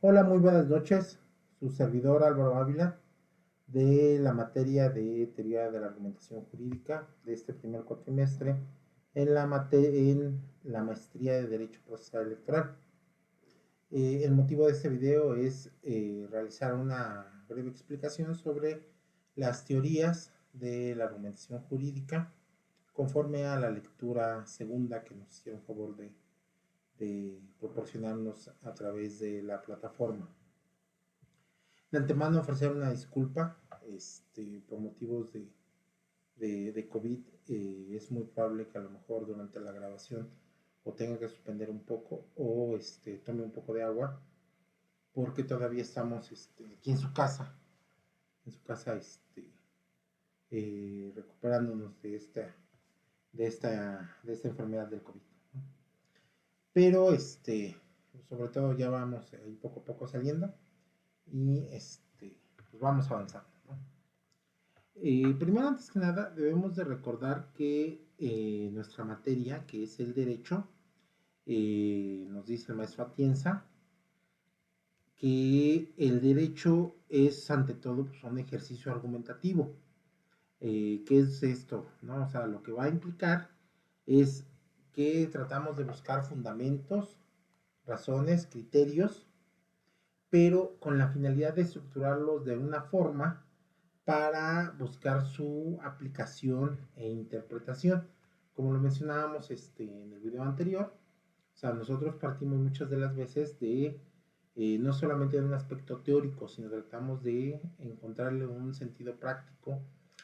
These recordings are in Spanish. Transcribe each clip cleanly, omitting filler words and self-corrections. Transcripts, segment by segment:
Hola, muy buenas noches. Su servidor Álvaro Ávila de la materia de teoría de la argumentación jurídica de este primer cuatrimestre en la maestría de Derecho Procesal Electoral. El motivo de este video es realizar una breve explicación sobre las teorías de la argumentación jurídica conforme a la lectura segunda que nos hicieron favor de proporcionarnos a través de la plataforma. De antemano ofrecer una disculpa por motivos de COVID. Es muy probable que a lo mejor durante la grabación o tenga que suspender un poco o tome un poco de agua porque todavía estamos aquí en su casa recuperándonos de esta enfermedad del COVID. Pero sobre todo ya vamos ahí poco a poco saliendo y pues vamos avanzando, ¿no? Primero, antes que nada, debemos de recordar que nuestra materia, que es el derecho, nos dice el maestro Atienza, que el derecho es ante todo pues, un ejercicio argumentativo. ¿Qué es esto? ¿No? O sea, lo que va a implicar es que tratamos de buscar fundamentos, razones, criterios, pero con la finalidad de estructurarlos de una forma para buscar su aplicación e interpretación. Como lo mencionábamos en el video anterior, o sea, nosotros partimos muchas de las veces de no solamente de un aspecto teórico, sino tratamos de encontrarle un sentido práctico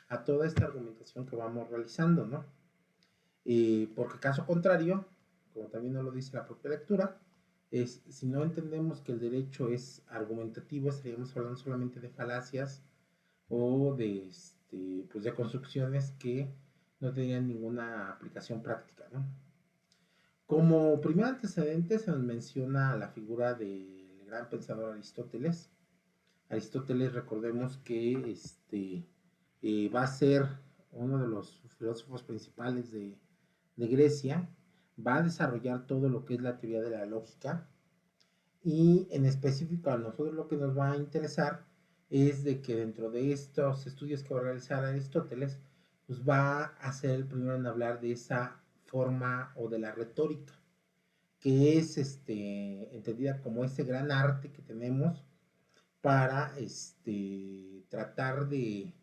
a toda esta argumentación que vamos realizando, ¿no? Porque caso contrario, como también nos lo dice la propia lectura, es si no entendemos que el derecho es argumentativo, estaríamos hablando solamente de falacias o pues de construcciones que no tenían ninguna aplicación práctica, ¿no? Como primer antecedente se nos menciona la figura del gran pensador Aristóteles. Aristóteles, recordemos que va a ser uno de los filósofos principales de Grecia, va a desarrollar todo lo que es la teoría de la lógica y en específico a nosotros lo que nos va a interesar es de que dentro de estos estudios que va a realizar Aristóteles, pues va a ser el primero en hablar de esa forma o de la retórica, que es entendida como ese gran arte que tenemos para tratar de,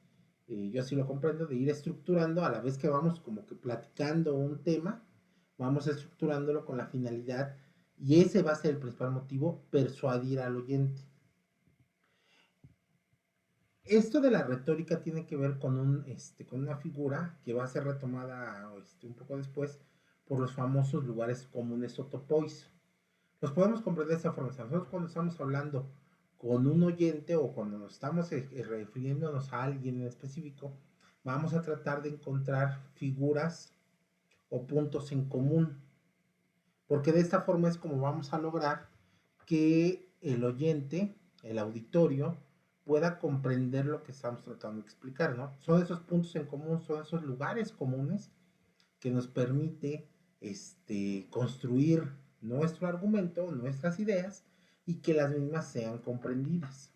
yo así lo comprendo, de ir estructurando a la vez que vamos como que platicando un tema, vamos estructurándolo con la finalidad, y ese va a ser el principal motivo, persuadir al oyente. Esto de la retórica tiene que ver con una figura que va a ser retomada un poco después por los famosos lugares comunes o topois. Los podemos comprender de esta forma. Nosotros cuando estamos hablando con un oyente o cuando nos estamos refiriéndonos a alguien en específico, vamos a tratar de encontrar figuras o puntos en común, porque de esta forma es como vamos a lograr que el oyente, el auditorio, pueda comprender lo que estamos tratando de explicar, ¿no? Son esos puntos en común, son esos lugares comunes que nos permite construir nuestro argumento, nuestras ideas y que las mismas sean comprendidas.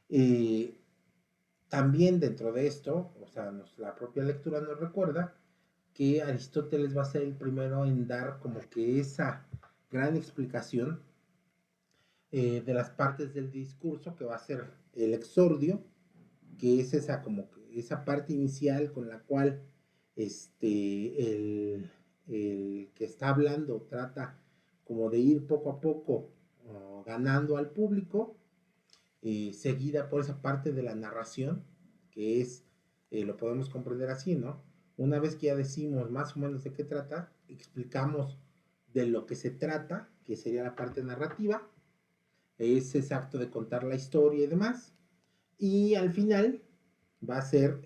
Eh, También dentro de esto, o sea, la propia lectura nos recuerda que Aristóteles va a ser el primero en dar como que esa gran explicación de las partes del discurso que va a ser el exordio, que es esa como que esa parte inicial con la cual el que está hablando trata como de ir poco a poco ganando al público, seguida por esa parte de la narración, que es, lo podemos comprender así, ¿no? Una vez que ya decimos más o menos de qué trata, explicamos de lo que se trata, que sería la parte narrativa, es ese acto de contar la historia y demás, y al final va a ser,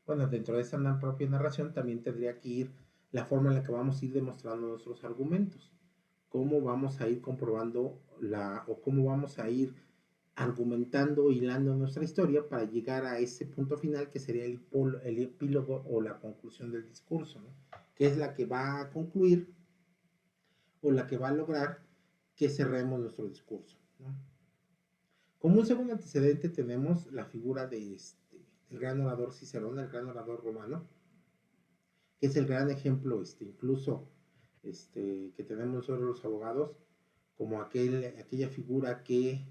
bueno, dentro de esa propia narración también tendría que ir la forma en la que vamos a ir demostrando nuestros argumentos, cómo vamos a ir comprobando o cómo vamos a ir argumentando, hilando nuestra historia para llegar a ese punto final que sería el epílogo o la conclusión del discurso, ¿no? Que es la que va a concluir o la que va a lograr que cerremos nuestro discurso, ¿no? Como un segundo antecedente tenemos la figura del gran orador Cicerón, el gran orador romano, que es el gran ejemplo, incluso que tenemos nosotros los abogados, como aquella figura que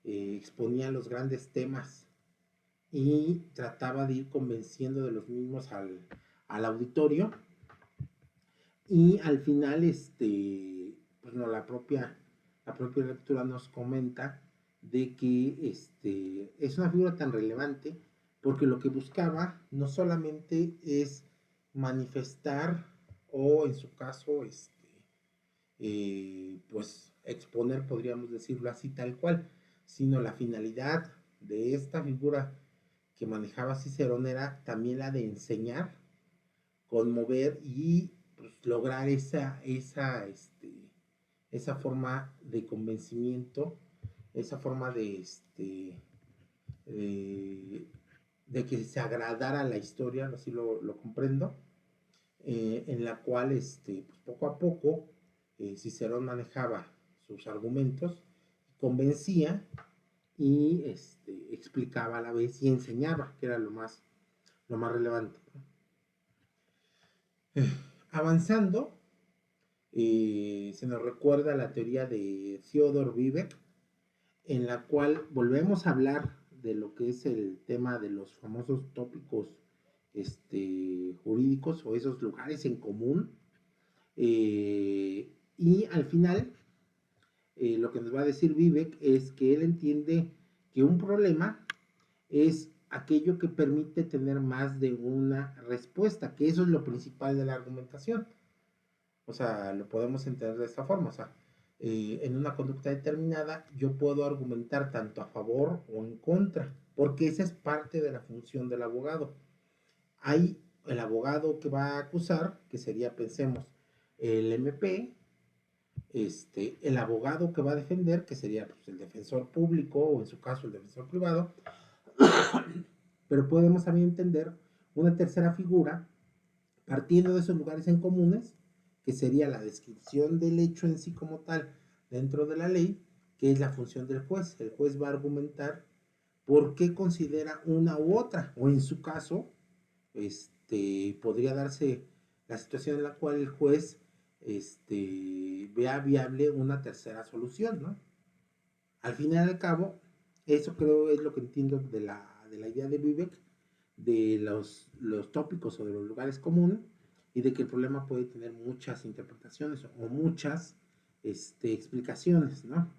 exponía los grandes temas y trataba de ir convenciendo de los mismos al auditorio, y al final pues no, la propia lectura nos comenta de que es una figura tan relevante porque lo que buscaba no solamente es manifestar o en su caso pues exponer, podríamos decirlo así tal cual, sino la finalidad de esta figura que manejaba Cicerón era también la de enseñar, conmover y pues, lograr esa forma de convencimiento, esa forma de que se agradara la historia, así lo comprendo, en la cual pues poco a poco Cicerón manejaba sus argumentos, convencía y explicaba a la vez y enseñaba, que era lo más relevante. Avanzando, se nos recuerda la teoría de Theodor Vivek, en la cual volvemos a hablar de lo que es el tema de los famosos tópicos jurídicos o esos lugares en común. Y al final, lo que nos va a decir Vivek es que él entiende que un problema es aquello que permite tener más de una respuesta, que eso es lo principal de la argumentación. O sea, lo podemos entender de esta forma. O sea, en una conducta determinada yo puedo argumentar tanto a favor o en contra, porque esa es parte de la función del abogado. Hay el abogado que va a acusar, que sería, pensemos, el MP, el abogado que va a defender, que sería pues, el defensor público o en su caso el defensor privado, pero podemos también entender una tercera figura partiendo de esos lugares en comunes, que sería la descripción del hecho en sí como tal dentro de la ley, que es la función del juez. El juez va a argumentar por qué considera una u otra, o en su caso, podría darse la situación en la cual el juez vea viable una tercera solución, ¿no? Al fin y al cabo, eso creo es lo que entiendo de la idea de Vivek, de los tópicos o de los lugares comunes, y de que el problema puede tener muchas interpretaciones o muchas explicaciones, ¿no?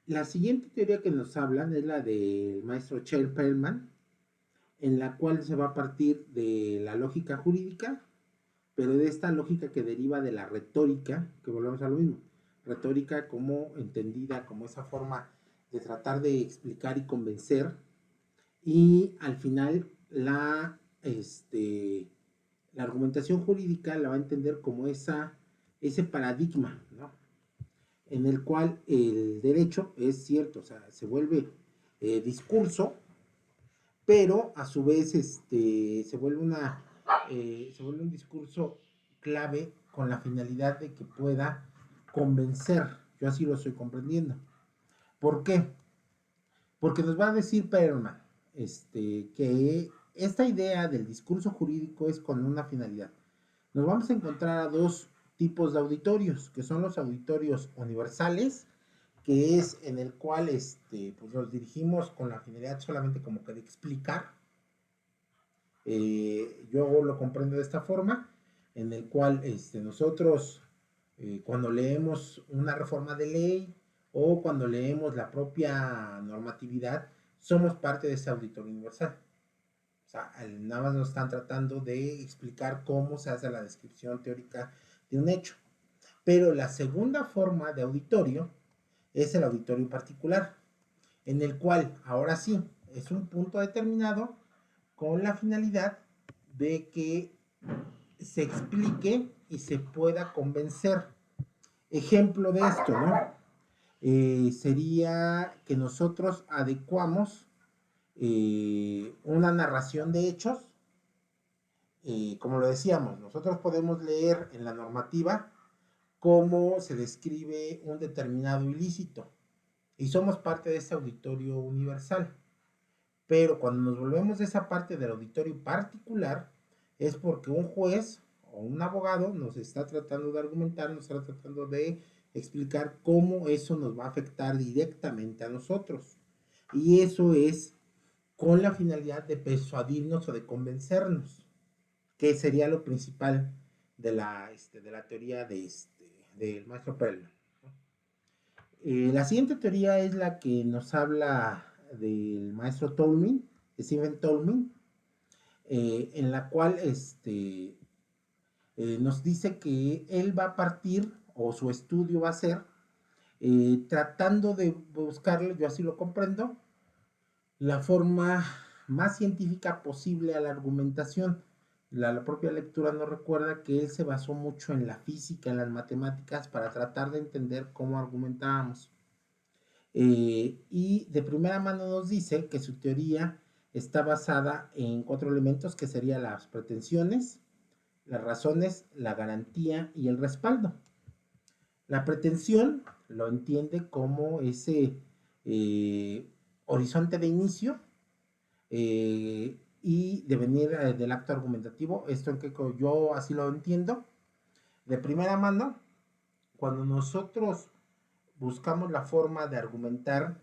La siguiente teoría que nos hablan es la del maestro Charles Perlman, en la cual se va a partir de la lógica jurídica, pero de esta lógica que deriva de la retórica, que volvemos a lo mismo, retórica como entendida como esa forma de tratar de explicar y convencer, y al final la argumentación jurídica la va a entender como ese paradigma, ¿no? En el cual el derecho es cierto, o sea, se vuelve discurso, pero a su vez se vuelve un discurso clave con la finalidad de que pueda convencer. Yo así lo estoy comprendiendo. ¿Por qué? Porque nos va a decir Perlman que esta idea del discurso jurídico es con una finalidad. Nos vamos a encontrar a dos tipos de auditorios, que son los auditorios universales, que es en el cual pues nos dirigimos con la finalidad solamente como que de explicar. Yo lo comprendo de esta forma, en el cual nosotros cuando leemos una reforma de ley o cuando leemos la propia normatividad, somos parte de ese auditorio universal. O sea, nada más nos están tratando de explicar cómo se hace la descripción teórica de un hecho. Pero la segunda forma de auditorio es el auditorio particular, en el cual ahora sí es un punto determinado con la finalidad de que se explique y se pueda convencer. Ejemplo de esto, ¿no? Sería que nosotros adecuamos una narración de hechos, como lo decíamos, nosotros podemos leer en la normativa cómo se describe un determinado ilícito y somos parte de ese auditorio universal. Pero cuando nos volvemos de esa parte del auditorio particular, es porque un juez o un abogado nos está tratando de argumentar, nos está tratando de explicar cómo eso nos va a afectar directamente a nosotros. Y eso es con la finalidad de persuadirnos o de convencernos, que sería lo principal de la teoría del maestro Perelman. La siguiente teoría es la que nos habla del maestro Tolmin, Stephen Tolmin, en la cual nos dice que él va a partir, o su estudio va a ser, tratando de buscarle, yo así lo comprendo, la forma más científica posible a la argumentación. La propia lectura nos recuerda que él se basó mucho en la física, en las matemáticas, para tratar de entender cómo argumentábamos. Y de primera mano nos dice que su teoría está basada en 4 elementos, que serían las pretensiones, las razones, la garantía y el respaldo. La pretensión lo entiende como ese horizonte de inicio y de venir del acto argumentativo. Esto en que yo así lo entiendo. De primera mano, cuando nosotros buscamos la forma de argumentar,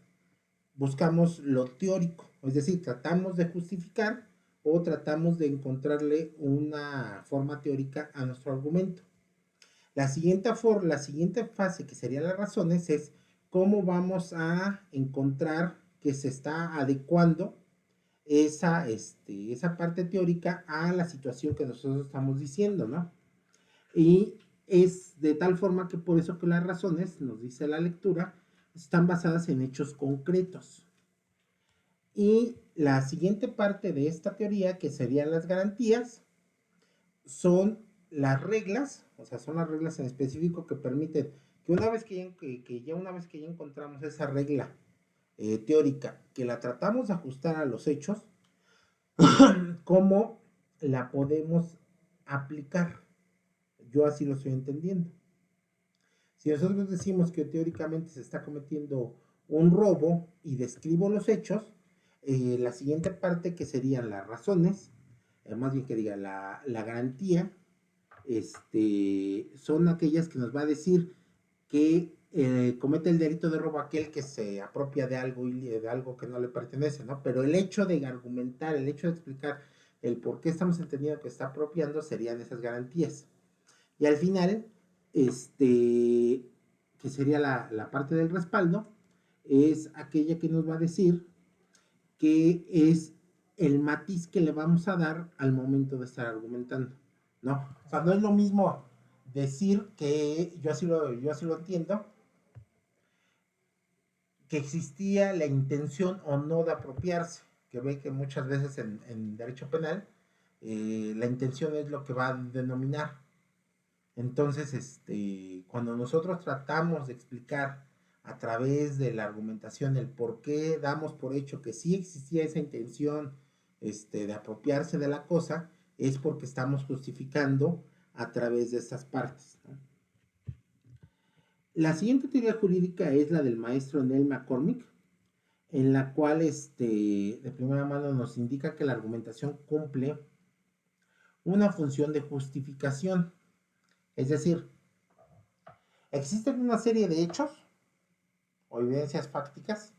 buscamos lo teórico, es decir, tratamos de justificar o tratamos de encontrarle una forma teórica a nuestro argumento. La siguiente fase, que serían las razones, es cómo vamos a encontrar que se está adecuando esa parte teórica a la situación que nosotros estamos diciendo, ¿no? Y es de tal forma que por eso que las razones, nos dice la lectura, están basadas en hechos concretos. Y la siguiente parte de esta teoría, que serían las garantías, son las reglas, o sea, son las reglas en específico que permiten que una vez que ya encontramos esa regla teórica, que la tratamos de ajustar a los hechos, cómo la podemos aplicar. Yo así lo estoy entendiendo. Si nosotros decimos que teóricamente se está cometiendo un robo y describo los hechos, la siguiente parte, que serían las razones, más bien que diga la garantía, son aquellas que nos va a decir que comete el delito de robo aquel que se apropia de algo que no le pertenece, ¿no? Pero el hecho de argumentar, el hecho de explicar el por qué estamos entendiendo que está apropiando, serían esas garantías. Y al final, que sería la parte del respaldo, es aquella que nos va a decir que es el matiz que le vamos a dar al momento de estar argumentando, ¿no? O sea, no es lo mismo decir que, yo así lo entiendo, que existía la intención o no de apropiarse, que ve que muchas veces en derecho penal la intención es lo que va a denominar. Entonces, cuando nosotros tratamos de explicar a través de la argumentación el por qué damos por hecho que sí existía esa intención de apropiarse de la cosa, es porque estamos justificando a través de estas partes, ¿no? La siguiente teoría jurídica es la del maestro Neil McCormick, en la cual de primera mano nos indica que la argumentación cumple una función de justificación. Es decir, existen una serie de hechos o evidencias fácticas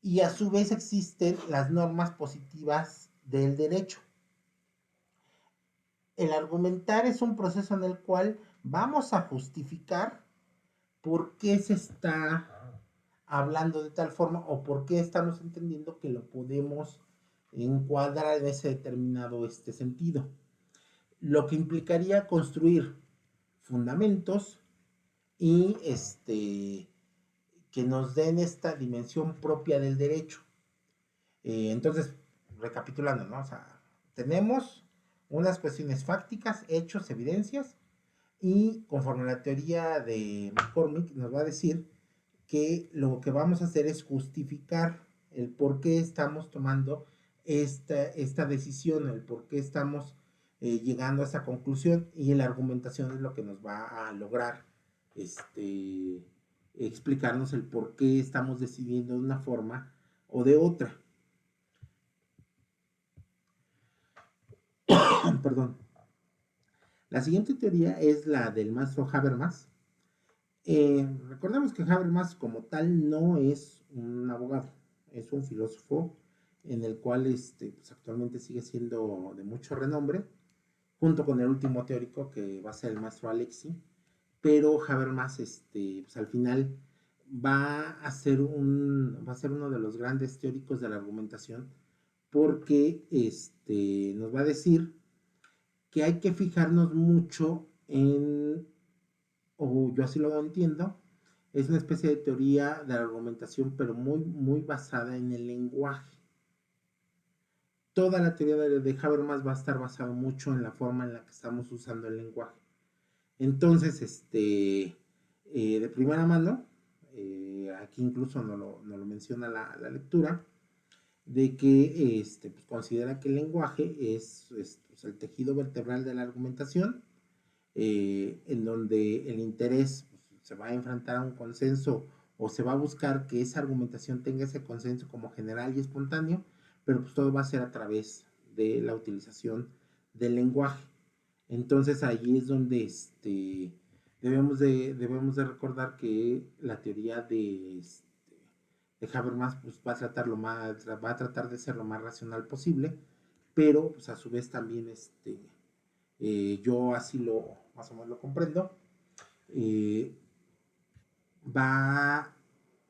y a su vez existen las normas positivas del derecho. El argumentar es un proceso en el cual vamos a justificar por qué se está hablando de tal forma o por qué estamos entendiendo que lo podemos encuadrar en ese determinado sentido. Lo que implicaría construir fundamentos y que nos den esta dimensión propia del derecho. Entonces, recapitulando, ¿no? O sea, tenemos unas cuestiones fácticas, hechos, evidencias, y conforme a la teoría de McCormick nos va a decir que lo que vamos a hacer es justificar el por qué estamos tomando esta decisión, el por qué estamos llegando a esa conclusión, y la argumentación es lo que nos va a lograr explicarnos el por qué estamos decidiendo de una forma o de otra. Perdón. La siguiente teoría es la del maestro Habermas. Recordemos que Habermas como tal no es un abogado, es un filósofo en el cual pues actualmente sigue siendo de mucho renombre, junto con el último teórico que va a ser el maestro Alexi, pero Habermas pues al final va a ser uno de los grandes teóricos de la argumentación, porque nos va a decir que hay que fijarnos mucho en, o yo así lo entiendo, es una especie de teoría de la argumentación, pero muy, muy basada en el lenguaje. Toda la teoría de Habermas va a estar basada mucho en la forma en la que estamos usando el lenguaje. Entonces, de primera mano, aquí incluso no lo menciona la lectura, de que pues considera que el lenguaje es pues, el tejido vertebral de la argumentación, en donde el interés pues, se va a enfrentar a un consenso o se va a buscar que esa argumentación tenga ese consenso como general y espontáneo, pero pues todo va a ser a través de la utilización del lenguaje. Entonces ahí es donde debemos de recordar que la teoría de Habermas pues, va a tratar de ser lo más racional posible, pero pues, a su vez también yo así más o menos lo comprendo, eh, va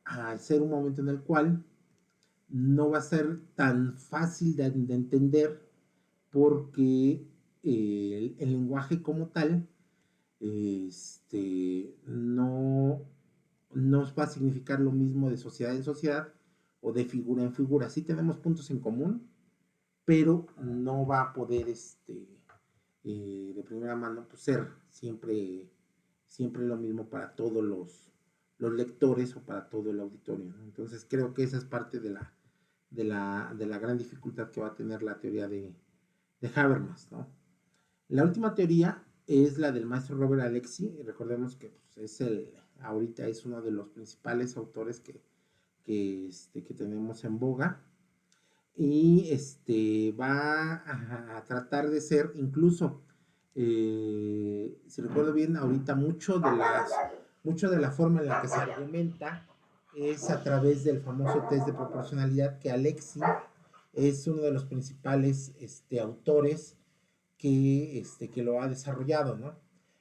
a ser un momento en el cual no va a ser tan fácil de entender, porque el lenguaje como tal no nos va a significar lo mismo de sociedad en sociedad o de figura en figura. Sí tenemos puntos en común, pero no va a poder de primera mano pues, ser siempre lo mismo para todos los lectores o para todo el auditorio, ¿no? Entonces creo que esa es parte de la gran dificultad que va a tener la teoría de Habermas, ¿no? La última teoría es la del maestro Robert Alexi. Recordemos que pues, ahorita es uno de los principales autores que tenemos en boga, y va a tratar de ser incluso, si recuerdo bien, ahorita mucho de la forma en la que se argumenta es a través del famoso test de proporcionalidad, que Alexi es uno de los principales autores que lo ha desarrollado, ¿no?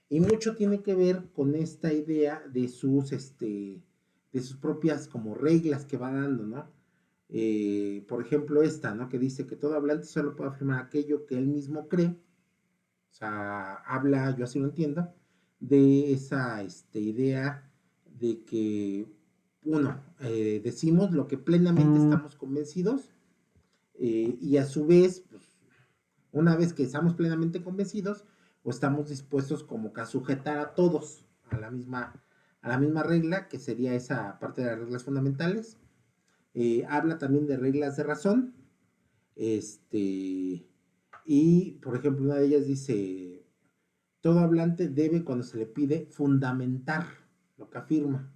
Y mucho tiene que ver con esta idea de sus propias como reglas que va dando, ¿no? Por ejemplo, esta, ¿no? Que dice que todo hablante solo puede afirmar aquello que él mismo cree. O sea, habla, yo así lo entiendo, de esa idea de que, uno, decimos lo que plenamente estamos convencidos, y a su vez, pues, una vez que estamos plenamente convencidos, o estamos dispuestos como que a sujetar a todos a la misma regla, que sería esa parte de las reglas fundamentales. Habla también de reglas de razón. Y, por ejemplo, una de ellas dice, todo hablante debe, cuando se le pide, fundamentar lo que afirma.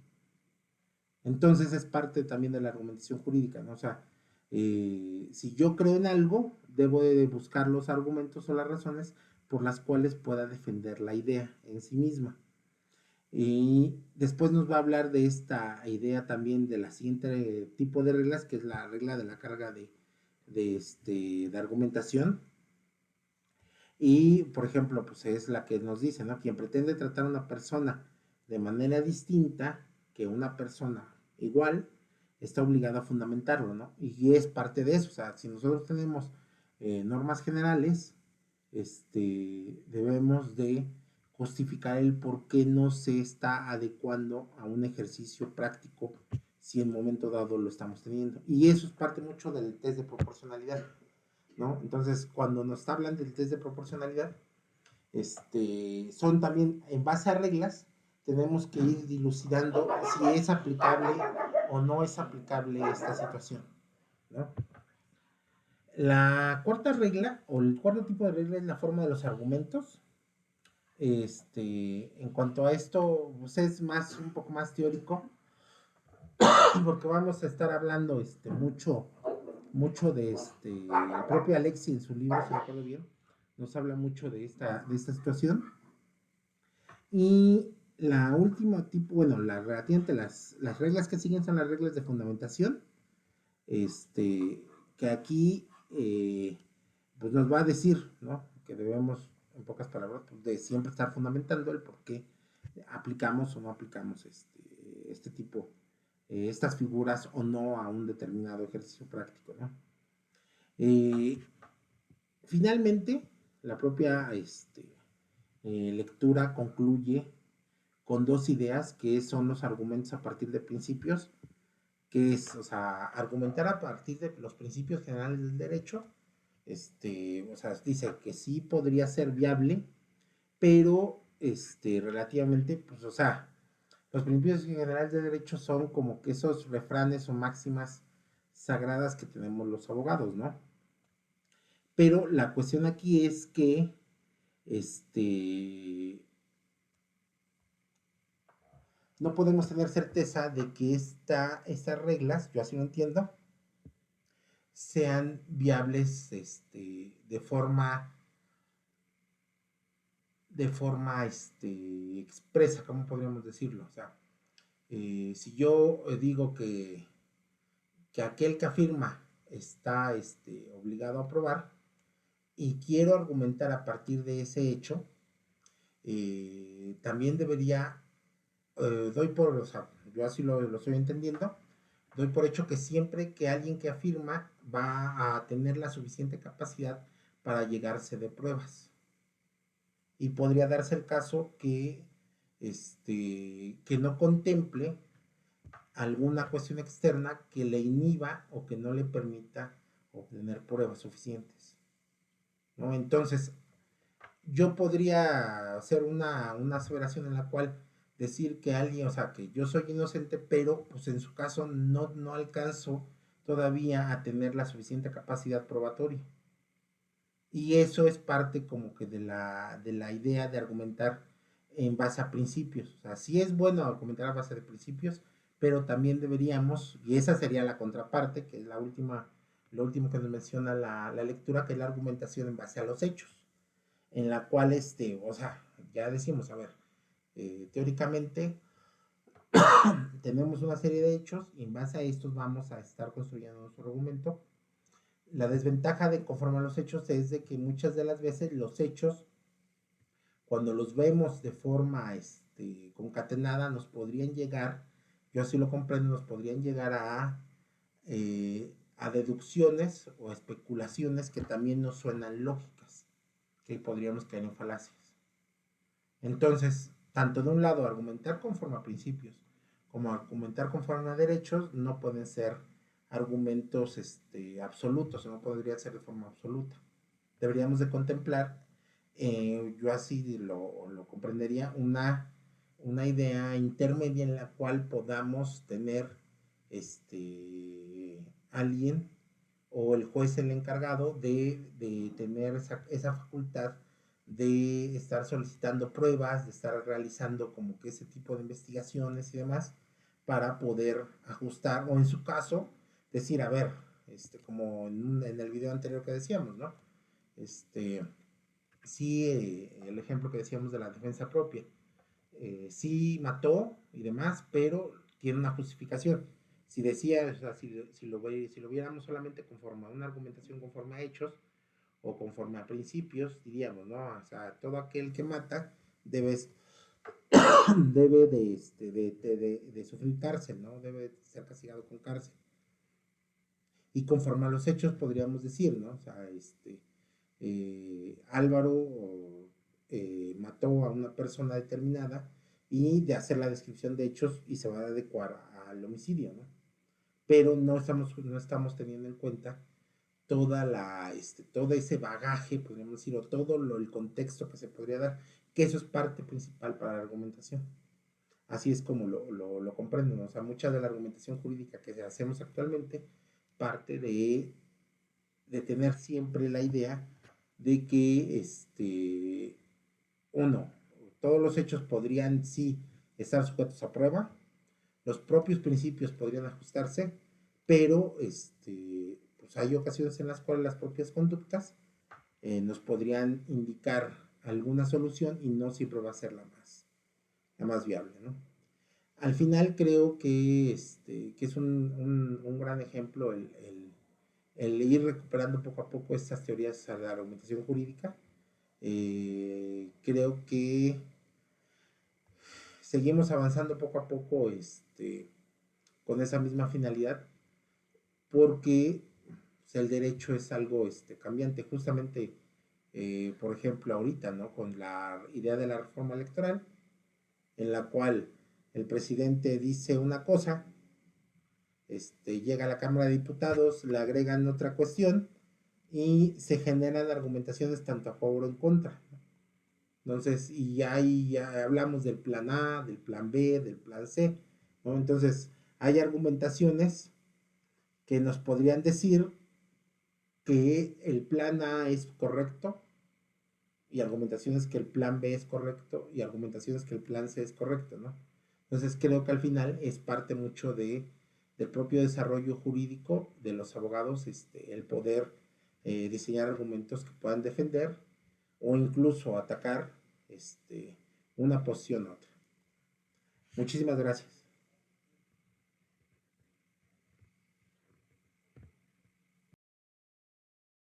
Entonces es parte también de la argumentación jurídica, ¿no? O sea, si yo creo en algo, debo de buscar los argumentos o las razones por las cuales pueda defender la idea en sí misma. Y después nos va a hablar de esta idea también de la siguiente tipo de reglas, que es la regla de la carga de argumentación. Y, por ejemplo, pues es la que nos dice, ¿no? Quien pretende tratar a una persona de manera distinta que una persona igual, está obligado a fundamentarlo, ¿no? Y es parte de eso. O sea, si nosotros tenemos normas generales, debemos de justificar el por qué no se está adecuando a un ejercicio práctico si en momento dado lo estamos teniendo. Y eso es parte mucho del test de proporcionalidad, ¿no? Entonces, cuando nos hablan del test de proporcionalidad, son también en base a reglas, tenemos que ir dilucidando si es aplicable o no es aplicable esta situación, ¿no? La cuarta regla o el cuarto tipo de regla es la forma de los argumentos. En cuanto a esto, pues es un poco más teórico, porque vamos a estar hablando mucho de el propio Alexi en su libro, si recuerdo bien, nos habla mucho de esta situación. Y la última tipo, bueno, relativamente las reglas que siguen son las reglas de fundamentación, que aquí pues nos va a decir, ¿no? Que debemos, en pocas palabras, pues, de siempre estar fundamentando el por qué aplicamos o no aplicamos este tipo, estas figuras o no a un determinado ejercicio práctico, ¿no? Eh, Finalmente, la propia lectura concluye con dos ideas que son los argumentos a partir de principios, que es, o sea, argumentar a partir de los principios generales del derecho, o sea, dice que sí podría ser viable, pero, relativamente, pues, o sea, los principios generales del derecho son como que esos refranes o máximas sagradas que tenemos los abogados, ¿no? Pero la cuestión aquí es que, este, no podemos tener certeza de que estas reglas, yo así lo entiendo, sean viables de forma expresa, ¿cómo podríamos decirlo? O sea, si yo digo que aquel que afirma está obligado a probar y quiero argumentar a partir de ese hecho, también debería, o sea, yo así lo estoy entendiendo, doy por hecho que siempre que alguien que afirma va a tener la suficiente capacidad para llegarse de pruebas. Y podría darse el caso que no contemple alguna cuestión externa que le inhiba o que no le permita obtener pruebas suficientes, ¿no? Entonces, yo podría hacer una aseveración en la cual decir que alguien, o sea, que yo soy inocente, pero pues en su caso no alcanzo todavía a tener la suficiente capacidad probatoria. Y eso es parte como que de la idea de argumentar en base a principios. O sea, sí es bueno argumentar a base de principios, pero también deberíamos, y esa sería la contraparte, que es lo último que nos menciona la lectura, que es la argumentación en base a los hechos, en la cual, o sea, ya decimos, a ver, teóricamente tenemos una serie de hechos y en base a estos vamos a estar construyendo nuestro argumento. La desventaja de conformar los hechos es de que muchas de las veces los hechos, cuando los vemos de forma concatenada, nos podrían llegar, yo así lo comprendo, nos podrían llegar a deducciones o especulaciones que también nos suenan lógicas, que podríamos caer en falacias. Entonces, tanto de un lado argumentar conforme a principios como argumentar conforme a derechos no pueden ser argumentos absolutos, no podría ser de forma absoluta. Deberíamos de contemplar, yo así lo comprendería, una idea intermedia en la cual podamos tener alguien o el juez el encargado de tener esa facultad de estar solicitando pruebas, de estar realizando como que ese tipo de investigaciones y demás, para poder ajustar, o en su caso, decir, a ver, como en el video anterior que decíamos, ¿no? Sí, el ejemplo que decíamos de la defensa propia, sí mató y demás, pero tiene una justificación. Si decía, o sea, si lo viéramos solamente conforme a una argumentación conforme a hechos o conforme a principios, diríamos, ¿no? O sea, todo aquel que mata debe, debe de sufrir cárcel, ¿no? Debe ser castigado con cárcel. Y conforme a los hechos podríamos decir, ¿no? O sea, Álvaro mató a una persona determinada y de hacer la descripción de hechos y se va a adecuar al homicidio, ¿no? Pero no estamos teniendo en cuenta todo ese bagaje, podríamos decir, o el contexto que se podría dar, que eso es parte principal para la argumentación. Así es como lo comprenden, ¿no? O sea, mucha de la argumentación jurídica que hacemos actualmente parte de tener siempre la idea de que, uno, todos los hechos podrían sí estar sujetos a prueba, los propios principios podrían ajustarse, pero pues hay ocasiones en las cuales las propias conductas nos podrían indicar alguna solución y no siempre va a ser la más viable, ¿no? Al final creo que es un gran ejemplo el ir recuperando poco a poco estas teorías a la argumentación jurídica. Creo que seguimos avanzando poco a poco con esa misma finalidad, porque pues, el derecho es algo cambiante. Justamente, por ejemplo, ahorita, ¿no? Con la idea de la reforma electoral, en la cual el presidente dice una cosa, llega a la Cámara de Diputados, le agregan otra cuestión y se generan argumentaciones tanto a favor o en contra. Entonces, y ahí ya hablamos del plan A, del plan B, del plan C, ¿no? Entonces, hay argumentaciones que nos podrían decir que el plan A es correcto y argumentaciones que el plan B es correcto y argumentaciones que el plan C es correcto, ¿no? Entonces creo que al final es parte mucho del propio desarrollo jurídico de los abogados, el poder diseñar argumentos que puedan defender o incluso atacar una posición u otra. Muchísimas gracias.